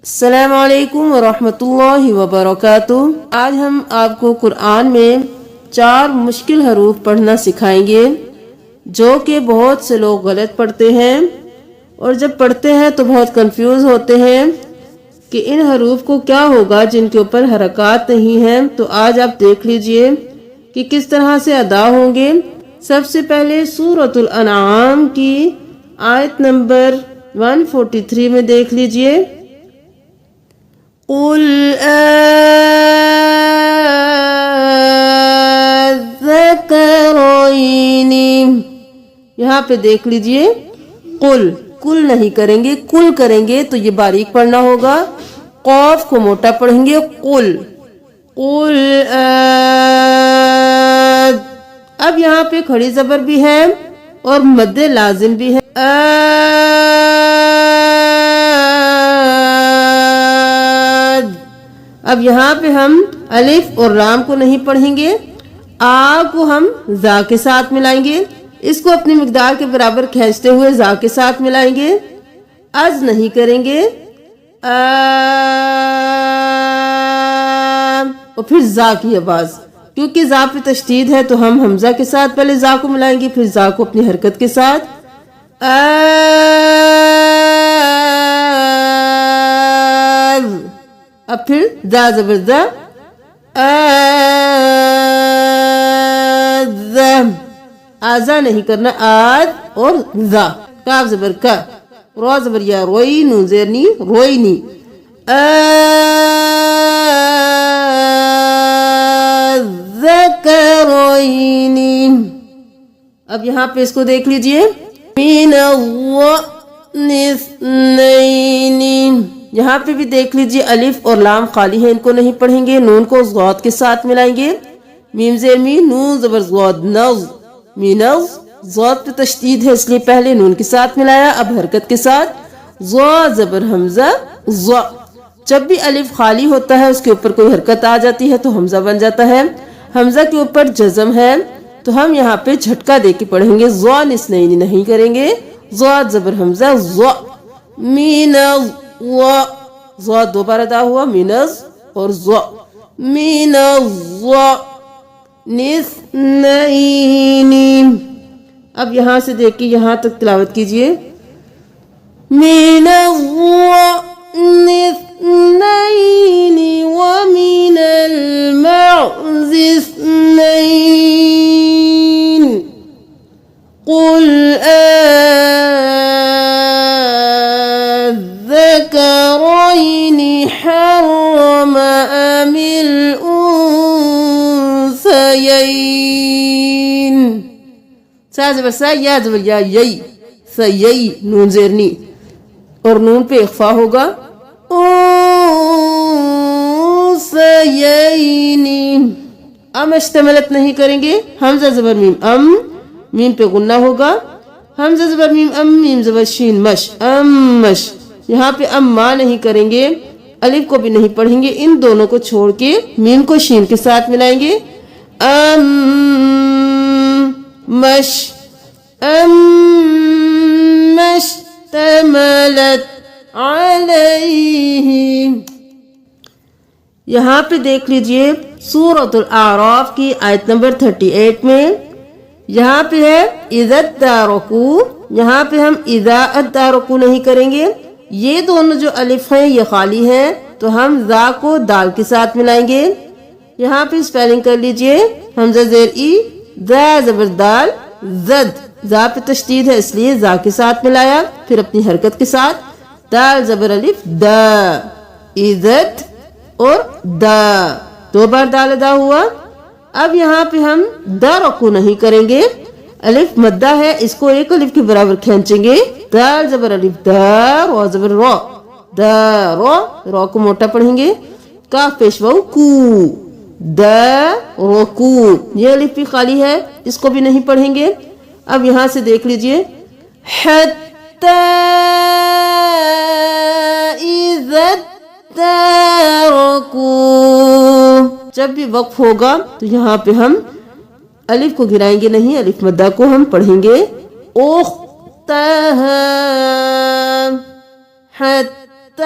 السلام علیکم ورحمۃ اللہ وبرکاتہ۔ آج ہم آپ کو قرآن میں 4 مشکل حروف پڑھنا سکھائیں گے جو کہ بہت سے لوگ غلط پڑھتے ہیں، اور جب پڑھتے ہیں تو بہت کنفیوز ہوتے ہیں کہ ان حروف کو کیا ہوگا جن کے اوپر حرکات نہیں ہیں۔ تو آج آپ دیکھ لیجئے کہ کس طرح سے ادا ہوں گے۔ سب سے پہلے سورۃ الانعام کی آیت نمبر 143 میں دیکھ لیجئے، قُلْ أَذَكَرَيْنِ، یہاں پہ دیکھ لیجئے قل، کل نہیں کریں گے، کل کریں گے تو یہ باریک پڑھنا ہوگا، قاف کو موٹا پڑھیں گے، قل قل اب یہاں پہ کھڑی زبر بھی ہے اور مد لازم بھی ہے، اب یہاں پہ ہم الف اور لام کو نہیں پڑھیں گے، آ کو ہم زا کے ساتھ ملائیں گے، اس کو اپنی مقدار کے برابر کھینچتے ہوئے زا کے ساتھ ملائیں گے، از نہیں کریں گے، اور پھر زا کی آواز، کیونکہ زا پہ تشدید ہے تو ہم حمزہ کے ساتھ پہلے زا کو ملائیں گے، پھر زا کو اپنی حرکت کے ساتھ، اب پھر دا زبر دا، آزا نہیں کرنا، آد اور زا، کاف زبر کا، رو زبر یا، روئی نون زیر نی، روئی نی، ذکرینی۔ اب یہاں پہ اس کو دیکھ لیجئے، من الظن اثنین، یہاں پہ بھی دیکھ لیجئے الف اور لام خالی ہیں، ان کو نہیں پڑھیں گے، نون کو ضاد کے ساتھ ملائیں گے، میم زیر می، نون زبر ضاد، نز، مینز، ضاد پہ تشدید ہے اس لیے پہلے نون کے ساتھ ملایا، اب حرکت کے ساتھ، ضا زبر حمزہ، ضا، جب بھی الف خالی ہوتا ہے اس کے اوپر کوئی حرکت آ جاتی ہے تو حمزہ بن جاتا ہے، حمزہ کے اوپر جزم ہے تو ہم یہاں پہ جھٹکا دے کے پڑھیں گے، ضا نسنین نہیں کریں گے، ضاد زبر حمزہ، ضا، مینز، وا، ضاد دوبارہ ادا ہوا، مینز اور ضا، مینز، وا، نسنین۔ اب یہاں سے دیکھ کے یہاں تک تلاوت کیجئے، من الظن اثنین ومن المعز اثنین، قل الذکرین حرم ام الانثیین، سا زبر سا، یا زبر یا، یئی، سیئی، نون زیرنی اور نون پہ اخفا ہوگا، انثیین، ام اشتملت نہیں کریں گے، حمزہ زبر میم ام، میم پہ غنہ ہوگا، حمزہ زبر میم ام، میم زبر شین مش، ام مش، یہاں پہ ام ما نہیں کریں گے، الف کو بھی نہیں پڑھیں گے، ان دونوں کو چھوڑ کے میم کو شین کے ساتھ ملائیں گے، ام مش، ام اشتملت علیہ۔ یہاں پہ دیکھ لیجئے سورۃ الاعراف کی آیت نمبر 38 میں، یہاں پہ ہے اذا ادارکوا، یہاں پہ ہم اذا ادارکوا نہیں کریں گے، یہ دونوں جو الف ہیں یہ خالی ہیں تو ہم ذا کو دال کے ساتھ ملائیں گے، یہاں پہ سپیلنگ کر لیجئے، حمزہ زیر ای، ذا زبر دال، زد، ذا پہ تشدید ہے اس لیے ذا کے ساتھ ملایا، پھر اپنی حرکت کے ساتھ، دال زبر الف دا، عزت اور دا، 2 بار دال ادا ہوا۔ اب یہاں پہ ہم دا رکو نہیں کریں گے، الف مدہ ہے اس کو ایک الف کے برابر کھینچیں گے، دال زبر الف دا، رو زبر رو، دا رو، رو کو موٹا پڑھیں گے، کاف پیش واو کو، دا رکو، یہ الف بھی خالی ہے اس کو بھی نہیں پڑھیں گے۔ اب یہاں سے دیکھ لیجئے، حتی اذا ادارکوا، جب بھی وقف ہوگا تو یہاں پہ ہم الف کو گرائیں گے نہیں، الف مدہ کو ہم پڑھیں گے، اختہا حتی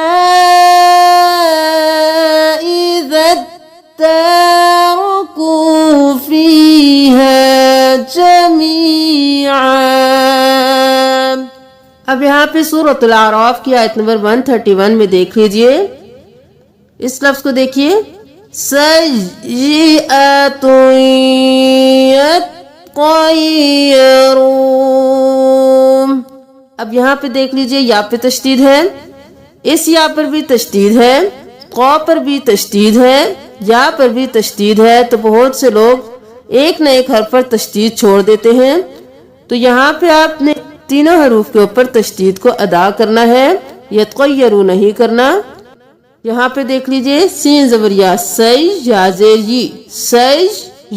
اب یہاں پہ سورۃ الاعراف کی آیت نمبر 131 میں دیکھ لیجئے، اس لفظ کو دیکھیے، سیئۃ یطیرون۔ اب یہاں پہ دیکھ لیجئے یا پہ تشدید ہے، اس یا پر بھی تشدید ہے، قا پر بھی تشدید ہے، یا پر بھی تشدید ہے، تو بہت سے لوگ ایک نہ ایک حرف پر تشدید چھوڑ دیتے ہیں، تو یہاں پہ آپ نے تینوں حروف کے اوپر تشدید کو ادا کرنا ہے، یتغیرو نہیں کرنا۔ یہاں پہ دیکھ لیجئے، سین زبر یا، سی یا زیر یی، سیج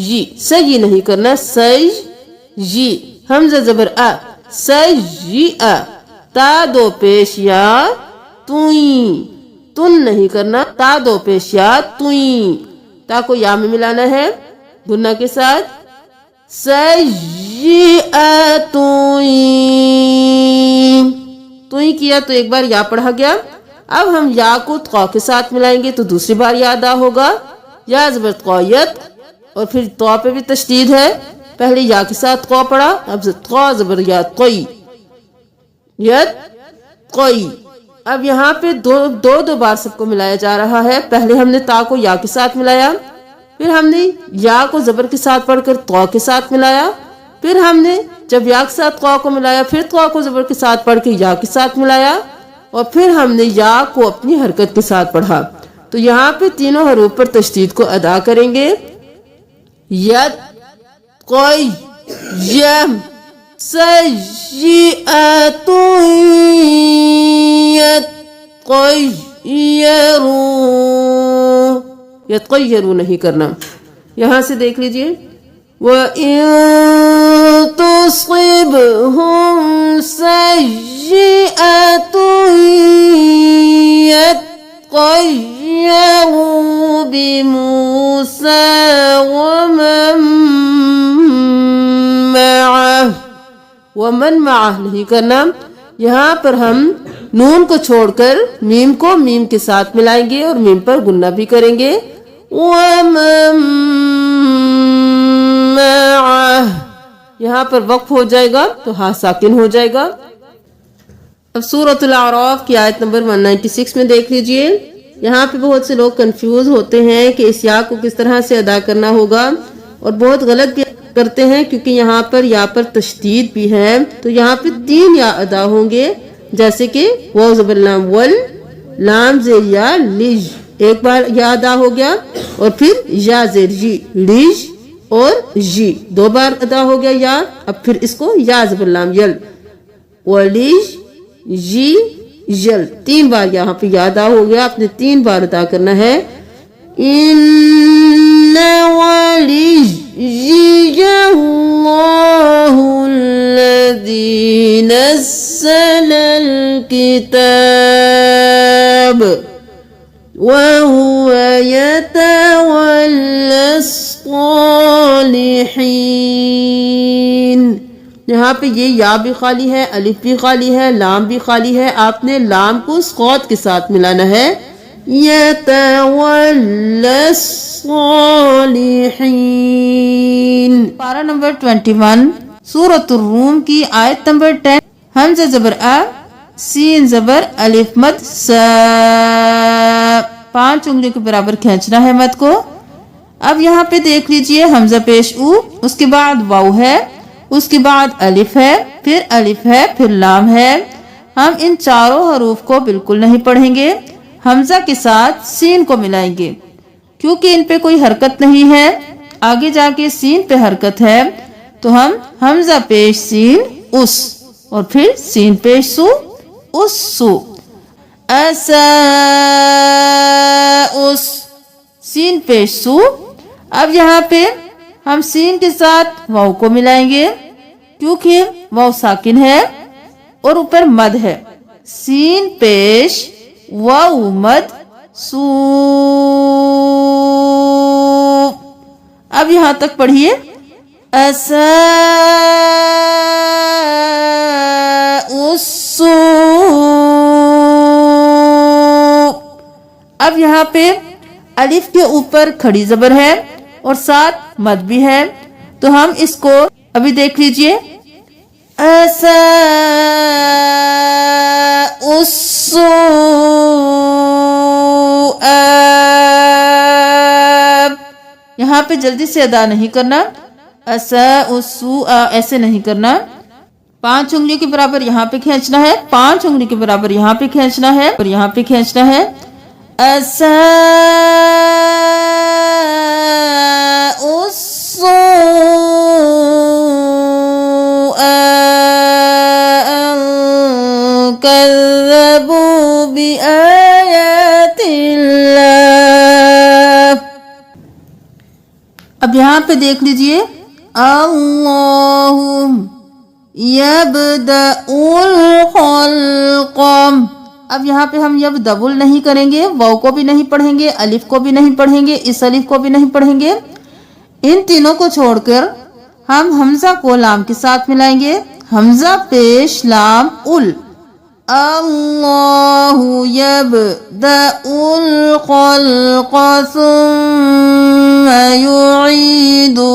یی، سی نہیں کرنا، سیج یی، حمزہ زبر ا، سیج ا، تا دو پیش یا، توئیں، تن نہیں کرنا، تا دو پیش یا، توئیں، تا کو یا میں ملانا ہے گنہ کے ساتھ، سیئۃ، توئیں کیا تو ایک بار یا پڑھا گیا، اب ہم یا کو قا کے ساتھ ملائیں گے تو دوسری بار یا ادا ہوگا، یا زبر قایت، اور پھر طا پہ بھی تشدید ہے، پہلے یا کے ساتھ قا پڑھا، اب قا زبر یا، قی، یت قی۔ اب یہاں پہ دو بار سب کو ملایا جا رہا ہے، پہلے ہم نے تا کو یا کے ساتھ ملایا، پھر ہم نے یا کو زبر کے ساتھ پڑھ کر طا کے ساتھ ملایا، پھر ہم نے جب یا کے ساتھ قا کو ملایا، پھر طا کو زبر کے ساتھ پڑھ کے یا کے ساتھ ملایا، اور پھر ہم نے یا کو اپنی حرکت کے ساتھ پڑھا، تو یہاں پہ تینوں حروف پر تشدید کو ادا کریں گے، یت قی یم سیئۃ یتغیرو، یتغیرو نہیں کرنا۔ یہاں سے دیکھ لیجئے، وَإِن تُصِبْهُمْ سَيِّئَةٌ يَتَّطَيَّرُوا بِمُوسَىٰ وَمَن مَعَهُ نہیں کرنا، یہاں پر ہم نون کو چھوڑ کر میم کو میم کے ساتھ ملائیں گے اور میم پر گنہ بھی کریں گے، وَمَن مَعَهُ، یہاں پر وقف ہو جائے گا تو ہاں ساکن ہو جائے گا۔ اب سورۃ الاعراف کی آیت نمبر 196 میں دیکھ لیجئے، یہاں پہ بہت سے لوگ کنفیوز ہوتے ہیں کہ اس یا کو کس طرح سے ادا کرنا ہوگا، اور بہت غلط بھی کرتے ہیں، کیونکہ یہاں پر یا پر تشدید بھی ہے، تو یہاں پہ 3 یا ادا ہوں گے، جیسے کہ واو زبر لام ول، لام زیر یا لج، ایک بار یا ادا ہو گیا، اور پھر یا زیر جی، لج اور جی 2 بار ادا ہو گیا یا، اب پھر اس کو یا زبر لام یل، ولیج جی یل، 3 بار یہاں پہ یا ادا ہو گیا، آپ نے 3 بار ادا کرنا ہے، ان ولیجی اللہ الذی نزل الکتاب وَهُوَ يَتَوَلَّى الصَّالِحِينَ۔ یہاں پہ یہ یا بھی خالی ہے، الف بھی خالی ہے، لام بھی خالی ہے، آپ نے لام کو صاد کے ساتھ ملانا ہے، يَتَوَلَّى الصَّالِحِينَ۔ پارہ نمبر 21 سورۃ الروم کی آیت نمبر 10، حمزہ زبر ا، سین زبر الف مد سا، 5 انگلیوں کے برابر کھینچنا ہے مد کو۔ اب یہاں پہ دیکھ لیجئے، حمزہ پیش او، اس کے بعد واو ہے، اس کے بعد الف ہے، پھر الف ہے، پھر لام ہے۔ ہم ان چاروں حروف کو بالکل نہیں پڑھیں گے، حمزہ کے ساتھ سین کو ملائیں گے، کیونکہ ان پہ کوئی حرکت نہیں ہے، آگے جا کے سین پہ حرکت ہے، تو ہم حمزہ پیش سین اس، اور پھر سین پیش سو، اس سو، ایسا اس، سین پیش سو۔ اب یہاں پہ ہم سین کے ساتھ واو کو ملائیں گے، کیونکہ واو ساکن ہے اور اوپر مد ہے، سین پیش واو مد سو۔ اب یہاں تک پڑھیے، ایسا اسو۔ اب یہاں پہ الف کے اوپر کھڑی زبر ہے اور ساتھ مد بھی ہے، تو ہم اس کو ابھی دیکھ لیجئے، ایسا السوء. یہاں پہ جلدی سے ادا نہیں کرنا. اساء السوء ایسے نہیں کرنا. 5 انگلیوں کے برابر یہاں پہ کھینچنا ہے, 5 انگلی کے برابر یہاں پہ کھینچنا ہے اور یہاں پہ کھینچنا ہے. اساء السوء ان كذبوا بآيات اللہ. اب یہاں پہ دیکھ لیجئے اللہم یبدأ الخلق. اب یہاں پہ ہم یبدأ نہیں کریں گے, واو کو بھی نہیں پڑھیں گے, الف کو بھی نہیں پڑھیں گے, اس الف کو بھی نہیں پڑھیں گے. ان تینوں کو چھوڑ کر ہم حمزہ کو لام کے ساتھ ملائیں گے. حمزہ پیش لام ال. اللہ یبدأ الخلق ثم یعیدہ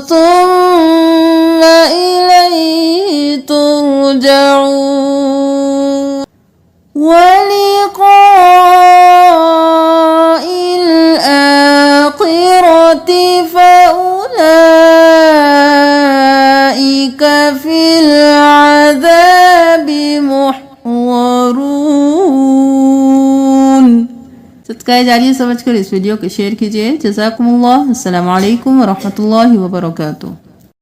ثم الیہ ترجعون. ولقاء الآخرة فأولئك في العذاب محضرون. صدقہ جاریہ سمجھ کر اس ویڈیو کو شیئر کیجئے. جزاکم اللہ. السلام علیکم ورحمۃ اللہ وبرکاتہ.